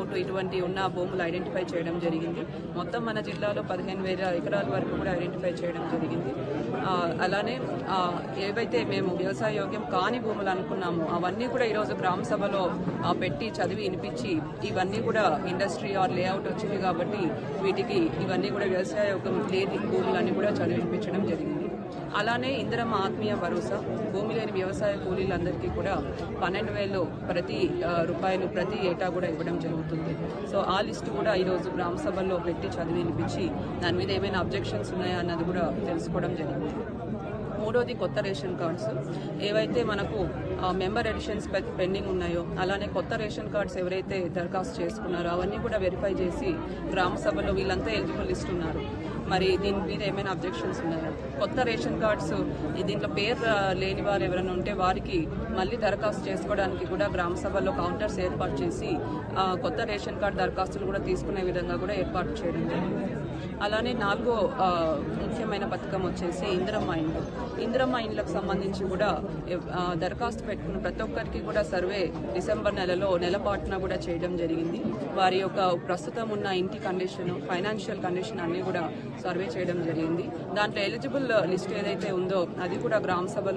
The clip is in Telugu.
లేఅవుట్ ఇటువంటి ఉన్న భూములు ఐడెంటిఫై చేయడం జరిగింది. మొత్తం మన జిల్లాలో 15,000 ఎకరాల వరకు కూడా ఐడెంటిఫై చేయడం జరిగింది. అలానే ఏవైతే మేము వ్యవసాయ యోగ్యం కాని భూములు అనుకున్నామో అవన్నీ కూడా ఈరోజు గ్రామ సభలో పెట్టి చదివి వినిపించి ఇవన్నీ కూడా ఇండస్ట్రీ ఆర్ లేఅవుట్ వచ్చింది కాబట్టి వీటికి ఇవన్నీ కూడా వ్యవసాయ యోగ్యం లేని భూములన్నీ కూడా చదివి వినిపించడం జరిగింది. అలానే ఇందిరమ్మ ఆత్మీయ భరోసా భూమి లేని వ్యవసాయ కూలీలందరికీ కూడా 12,000 రూపాయలు ప్రతి ఏటా కూడా ఇవ్వడం జరుగుతుంది. సో ఆ లిస్టు కూడా ఈరోజు గ్రామ సభల్లో పెట్టి చదివి వినిపించి దాని మీద ఏమైనా అబ్జెక్షన్స్ ఉన్నాయా అన్నది కూడా తెలుసుకోవడం జరిగింది. మూడోది కొత్త రేషన్ కార్డ్స్ ఏవైతే మనకు మెంబర్ ఎడిషన్స్ పెండింగ్ ఉన్నాయో అలానే కొత్త రేషన్ కార్డ్స్ ఎవరైతే దరఖాస్తు చేసుకున్నారో అవన్నీ కూడా వెరిఫై చేసి గ్రామ సభలో వీళ్ళంతా ఎలిజిబుల్ లిస్ట్ ఉన్నారు, మరి దీని మీద ఏమైనా అబ్జెక్షన్స్ ఉన్నాయా, కొత్త రేషన్ కార్డ్స్ దీంట్లో పేరు లేని వారు ఎవరైనా ఉంటే వారికి మళ్ళీ దరఖాస్తు చేసుకోవడానికి కూడా గ్రామ సభల్లో కౌంటర్స్ ఏర్పాటు చేసి కొత్త రేషన్ కార్డు దరఖాస్తులు కూడా తీసుకునే విధంగా కూడా ఏర్పాటు చేయడం జరిగింది. అలానే నాలుగో ముఖ్యమైన పథకం వచ్చేసి ఇందిరమ్మ ఇండ్లకు సంబంధించి కూడా దరఖాస్తు పెట్టుకున్న ప్రతి ఒక్కరికి కూడా సర్వే డిసెంబర్ నెలపాటున కూడా చేయడం జరిగింది. వారి యొక్క ప్రస్తుతం ఉన్న ఇంటి కండిషన్, ఫైనాన్షియల్ కండిషన్ అన్ని కూడా సర్వే చేయడం జరిగింది. దాంట్లో ఎలిజిబుల్ లిస్ట్ ఏదైతే ఉందో అది కూడా గ్రామ సభలో